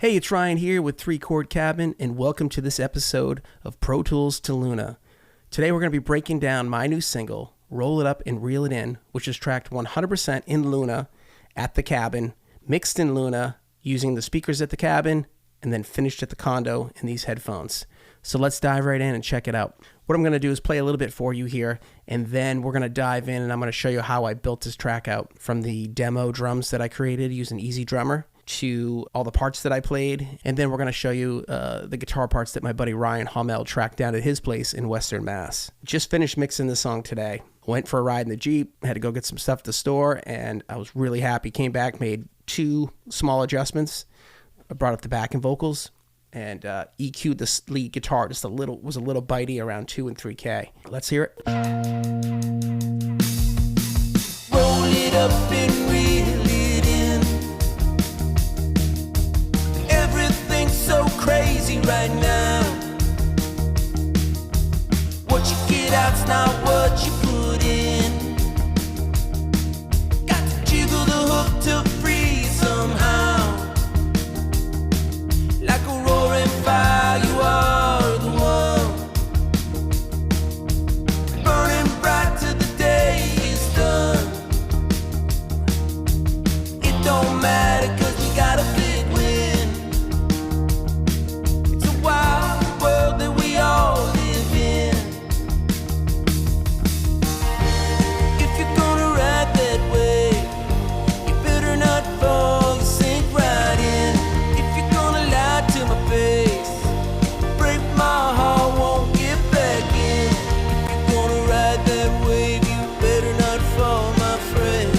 Hey, it's Ryan here with Three Chord Cabin, and welcome to this episode of Pro Tools to Luna. Today we're going to be breaking down my new single, Roll It Up and Reel It In, which is tracked 100% in Luna at the cabin, mixed in Luna, using the speakers at the cabin, and then finished at the condo in these headphones. So let's dive right in and check it out. What I'm going to do is play a little bit for you here, and then we're going to dive in and I'm going to show you how I built this track out, from the demo drums that I created using EZdrummer to all the parts that I played, and then we're going to show you the guitar parts that my buddy Ryan Hommel tracked down at his place in Western Mass. Just finished mixing the song today. Went for a ride in the Jeep, had to go get some stuff at the store, and I was really happy. Came back, made 2 small adjustments. I brought up the backing vocals and EQ'd the lead guitar just a little, was a little bitey around 2 and 3K. Let's hear it. Roll it up and reel it in. Everything's so crazy right now. What you get out's not what you put in. Got to jiggle the hook to freeze somehow. Like a roaring fire, you are the one. Burning bright till the day is done. It don't matter 'cause we got a big win. It's a wild world that we all live in. If you're gonna ride that way, you better not fall, you sink right in. If you're gonna lie to my face, break my heart, won't get back in. If you're gonna ride that wave, you better not fall, my friend.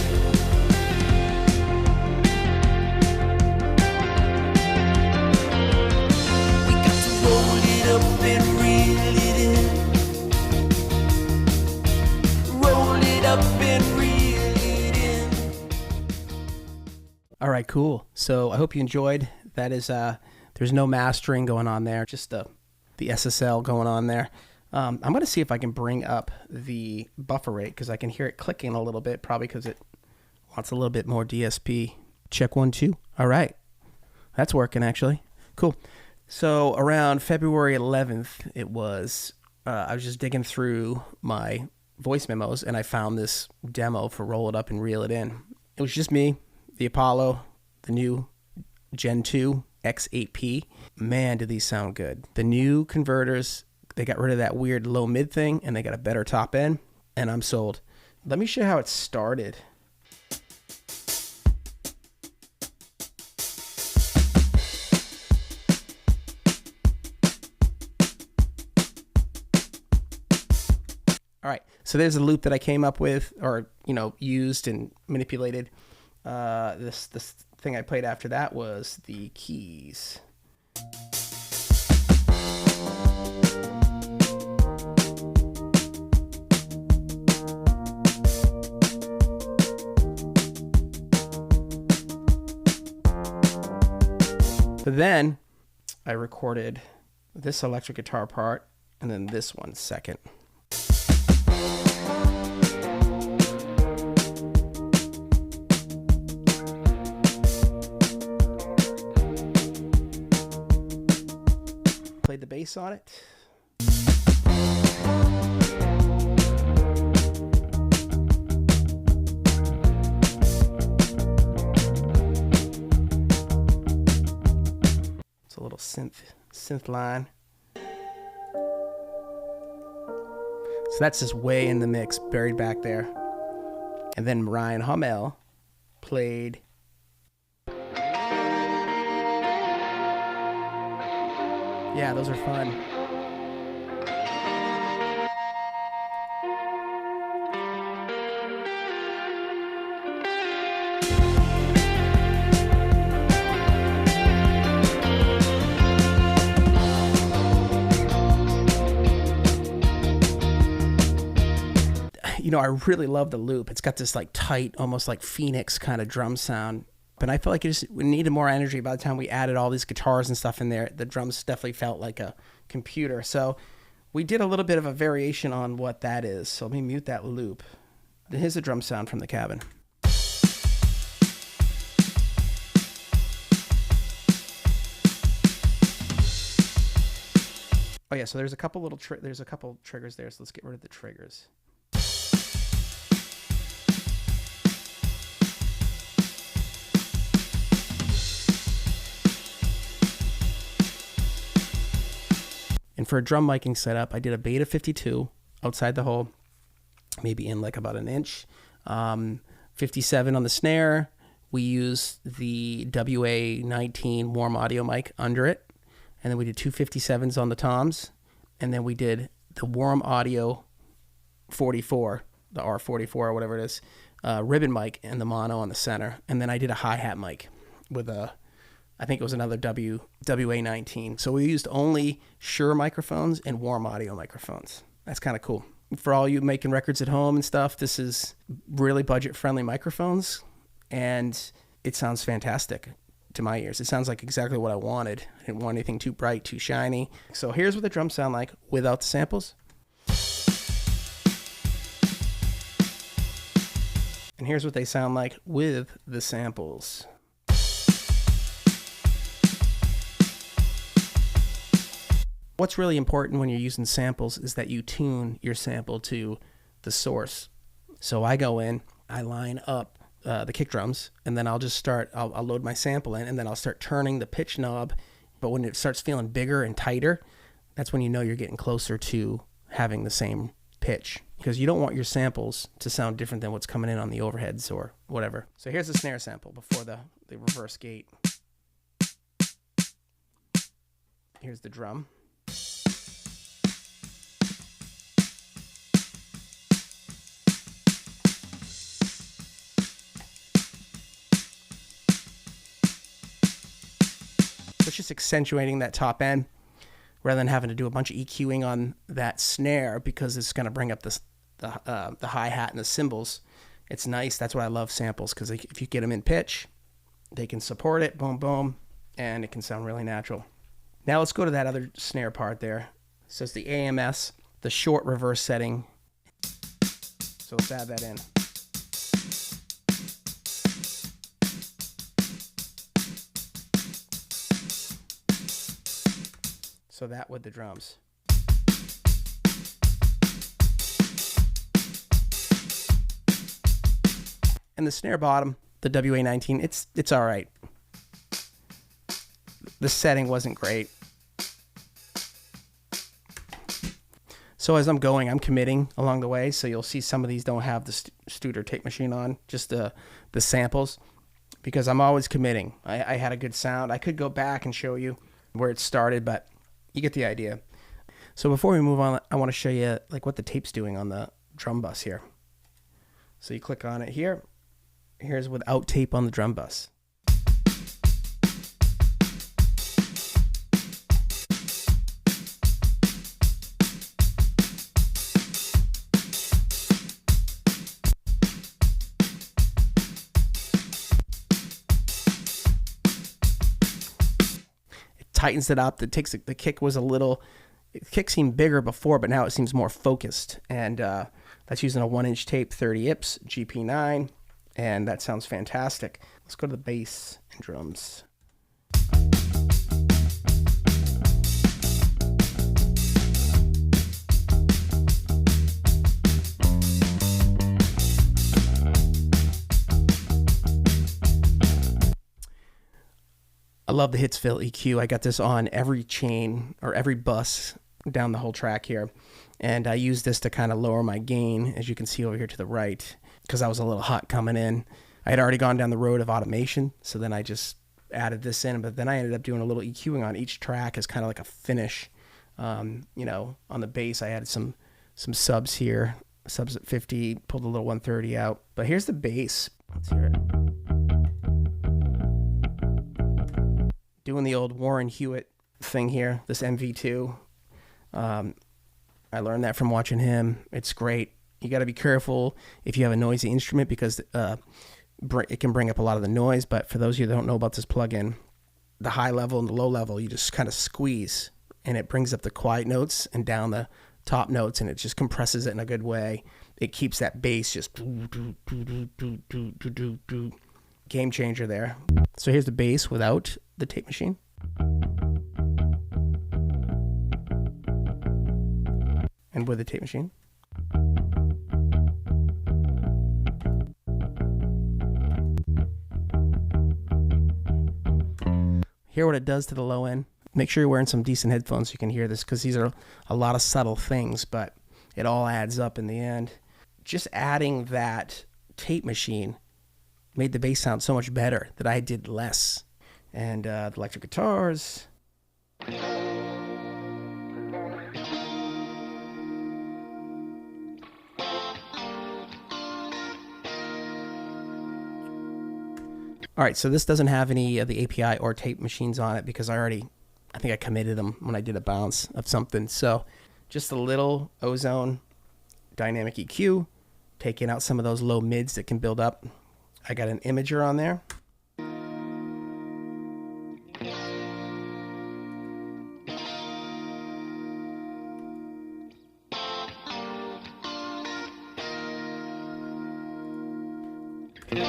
We got to roll it up and reel it in. Roll it up and reel it in. All right, cool. So I hope you enjoyed. That is, there's no mastering going on there, just the SSL going on there. I'm going to see if I can bring up the buffer rate, because I can hear it clicking a little bit, probably because it wants a little bit more DSP. Check 1, 2. All right. That's working, actually. Cool. So around February 11th, it was, I was just digging through my voice memos, and I found this demo for Roll It Up and Reel It In. It was just me, the Apollo, the new Gen 2 X8P. Man, do these sound good. The new converters, they got rid of that weird low mid thing, and they got a better top end, and I'm sold. Let me show you how it started. All right, so there's a loop that I came up with, or used and manipulated. This thing I played after that was the keys. But then I recorded this electric guitar part and then this one second. Played the bass on it. It's a little synth line. So that's just way in the mix, buried back there. And then Ryan Hommel played. Yeah, those are fun. I really love the loop. It's got this like tight, almost like Phoenix kind of drum sound. But I felt like we needed more energy by the time we added all these guitars and stuff in there. The drums definitely felt like a computer. So we did a little bit of a variation on what that is. So let me mute that loop. Here's the drum sound from the cabin. Oh yeah, so there's a couple little triggers there, so let's get rid of the triggers. And for a drum miking setup, I did a Beta 52 outside the hole, maybe in like about an inch. 57 on the snare. We used the WA-19 Warm audio mic under it. And then we did two 57s on the toms. And then we did the Warm Audio 44, the R44 or whatever it is, ribbon mic and the mono on the center. And then I did a hi-hat mic with I think it was another WA-19. So we used only Shure microphones and Warm audio microphones. That's kind of cool. For all you making records at home and stuff, this is really budget-friendly microphones, and it sounds fantastic to my ears. It sounds like exactly what I wanted. I didn't want anything too bright, too shiny. So here's what the drums sound like without the samples. And here's what they sound like with the samples. What's really important when you're using samples is that you tune your sample to the source. So I go in, I line up the kick drums, and then I'll load my sample in, and then I'll start turning the pitch knob. But when it starts feeling bigger and tighter, that's when you know you're getting closer to having the same pitch, because you don't want your samples to sound different than what's coming in on the overheads or whatever. So here's the snare sample before the reverse gate. Here's the drum. So it's just accentuating that top end rather than having to do a bunch of EQing on that snare, because it's going to bring up the hi-hat and the cymbals. It's nice. That's why I love samples, because if you get them in pitch, they can support it, boom, boom, and it can sound really natural. Now let's go to that other snare part there. It says the AMS, the short reverse setting. So let's add that in. So that with the drums. And the snare bottom, the WA-19, it's all right. The setting wasn't great. So as I'm going, I'm committing along the way. So you'll see some of these don't have the Studer tape machine on, just the samples, because I'm always committing. I had a good sound. I could go back and show you where it started, but you get the idea. So before we move on, I want to show you like what the tape's doing on the drum bus here. So you click on it here. Here's without tape on the drum bus. Tightens it up. The kick was the kick seemed bigger before, but now it seems more focused. And that's using a 1-inch tape, 30 IPS, GP9, and that sounds fantastic. Let's go to the bass and drums. I love the Hitsville EQ. I got this on every chain or every bus down the whole track here. And I use this to kind of lower my gain, as you can see over here to the right, because I was a little hot coming in. I had already gone down the road of automation, so then I just added this in. But then I ended up doing a little EQing on each track as kind of like a finish. On the bass, I added some subs here, subs at 50, pulled a little 130 out. But here's the bass. Let's hear it. Doing the old Warren Hewitt thing here, this MV2. I learned that from watching him. It's great. You got to be careful if you have a noisy instrument, because it can bring up a lot of the noise. But for those of you that don't know about this plugin, the high level and the low level, you just kind of squeeze, and it brings up the quiet notes and down the top notes, and it just compresses it in a good way. It keeps that bass just game changer there. So here's the bass without the tape machine. and with the tape machine. Hear what it does to the low end. Make sure you're wearing some decent headphones so you can hear this, because these are a lot of subtle things, but it all adds up in the end. Just adding that tape machine made the bass sound so much better that I did less. And the electric guitars. All right, so this doesn't have any of the API or tape machines on it because I think I committed them when I did a bounce of something. So just a little ozone dynamic EQ, taking out some of those low mids that can build up. I got an imager on there.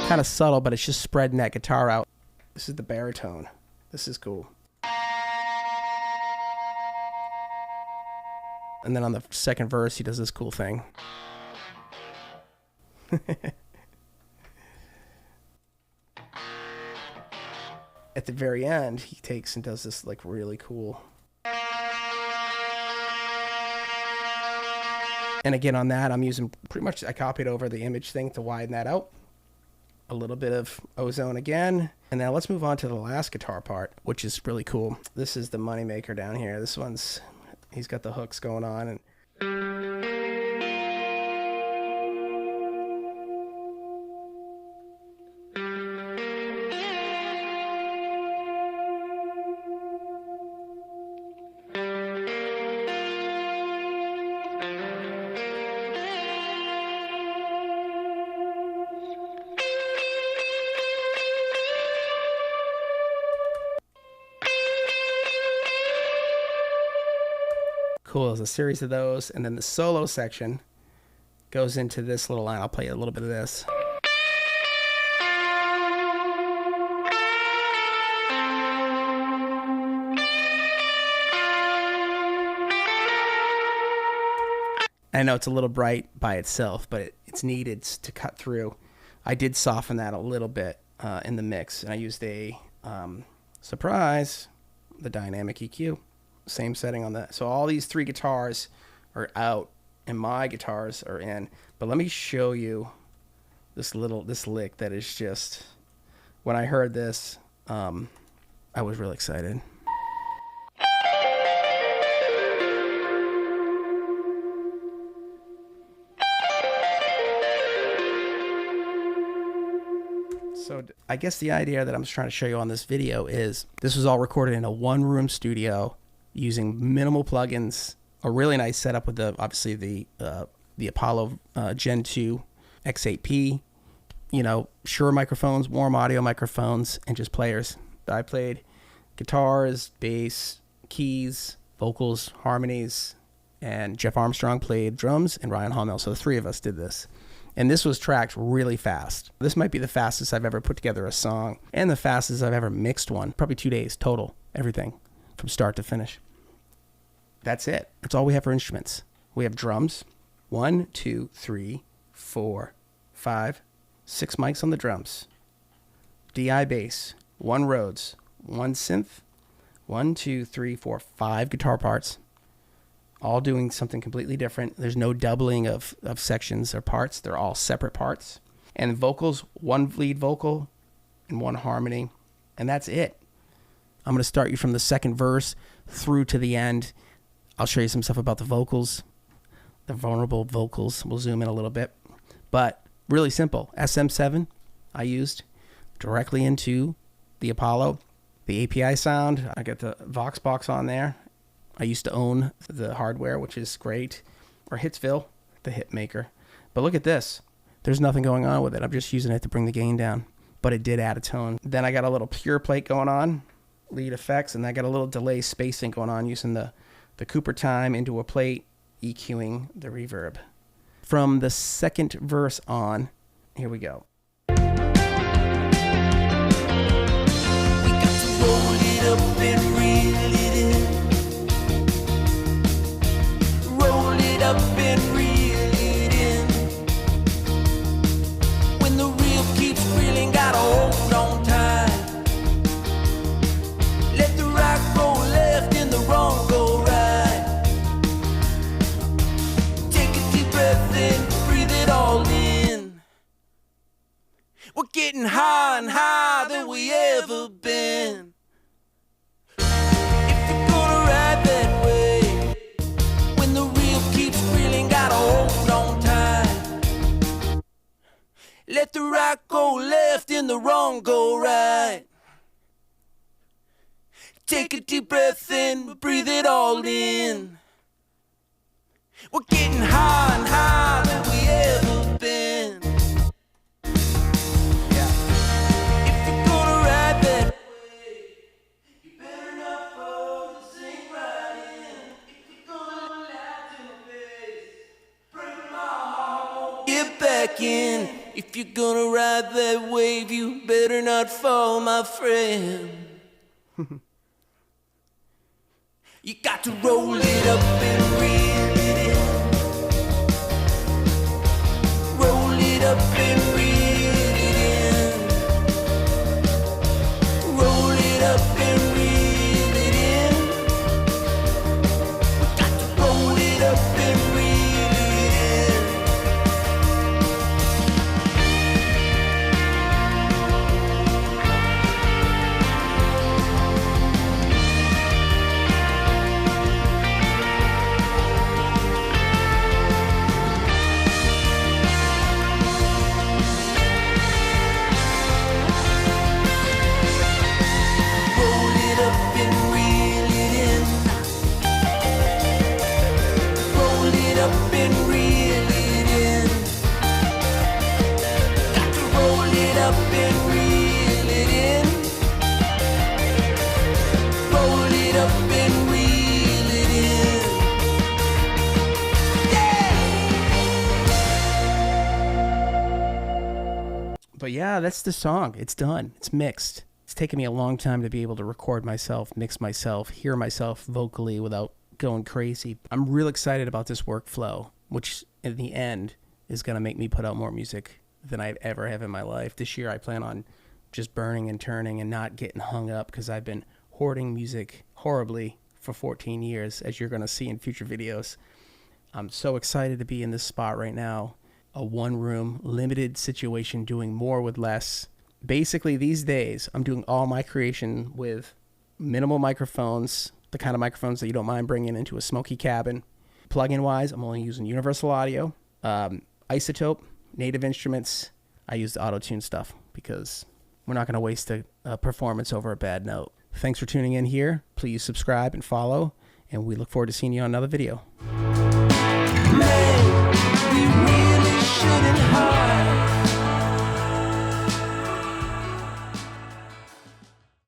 Kind of subtle, but it's just spreading that guitar out. This is the baritone. This is cool. And then on the second verse, he does this cool thing. At the very end, he takes and does this like really cool. And again, on that, I'm using pretty much, I copied over the image thing to widen that out. A little bit of ozone again. And now let's move on to the last guitar part, which is really cool. This is the moneymaker down here. This one's, he's got the hooks going on. And cool, there's a series of those, and then the solo section goes into this little line. I'll play a little bit of this. I know it's a little bright by itself, but it's needed to cut through. I did soften that a little bit in the mix, and I used a surprise, the dynamic EQ. Same setting on that. So all these three guitars are out and my guitars are in. But let me show you this lick that is just, when I heard this, I was really excited. So I guess the idea that I'm just trying to show you on this video is this was all recorded in a one-room studio using minimal plugins, a really nice setup with obviously the Apollo Gen 2 X8P, Shure microphones, Warm audio microphones, and just players. I played guitars, bass, keys, vocals, harmonies, and Jeff Armstrong played drums, and Ryan Hommel. So the three of us did this. And this was tracked really fast. This might be the fastest I've ever put together a song, and the fastest I've ever mixed one. Probably 2 days total, everything from start to finish. That's it. That's all we have for instruments. We have drums. 1, 2, 3, 4, 5, 6 mics on the drums. DI bass, 1 Rhodes, 1 synth, 1, 2, 3, 4, 5 guitar parts, all doing something completely different. There's no doubling of sections or parts. They're all separate parts. And vocals, 1 lead vocal and 1 harmony. And that's it. I'm going to start you from the second verse through to the end. I'll show you some stuff about the vocals, the vulnerable vocals. We'll zoom in a little bit. But really simple. SM7 I used directly into the Apollo. The API sound, I got the Vox box on there. I used to own the hardware, which is great. Or Hitsville, the hit maker. But look at this. There's nothing going on with it. I'm just using it to bring the gain down. But it did add a tone. Then I got a little pure plate going on, lead effects, and I got a little delay spacing going on using the Cooper time into a plate, EQing the reverb. From the second verse on, here we go. We got to roll it up and reel it in. Roll it up right go left and the wrong go right. Take a deep breath in, breathe it all in. We're getting higher and higher than we ever been. Yeah. If you're gonna ride that way, you better not fall to sink right in. If you're gonna lie to my face, break my heart, won't get back in. If you're gonna ride that wave, you better not fall, my friend. You got to roll it up and reel it in. Roll it up and reel it in. Roll it up and reel it in. We got to roll it up and reel it in. Roll it up and reel it in. Roll it up and reel it in. Got to roll it up and reel it in. Roll it up and reel it in. But yeah, that's the song. It's done. It's mixed. It's taken me a long time to be able to record myself, mix myself, hear myself vocally without going crazy. I'm real excited about this workflow, which in the end is going to make me put out more music than I ever have in my life. This year I plan on just burning and turning and not getting hung up because I've been hoarding music horribly for 14 years, as you're going to see in future videos. I'm so excited to be in this spot right now. A one-room, limited situation, doing more with less. Basically, these days, I'm doing all my creation with minimal microphones, the kind of microphones that you don't mind bringing into a smoky cabin. Plugin-wise, I'm only using Universal Audio, Isotope, Native Instruments. I use the auto-tune stuff because we're not going to waste a performance over a bad note. Thanks for tuning in here. Please subscribe and follow, and we look forward to seeing you on another video.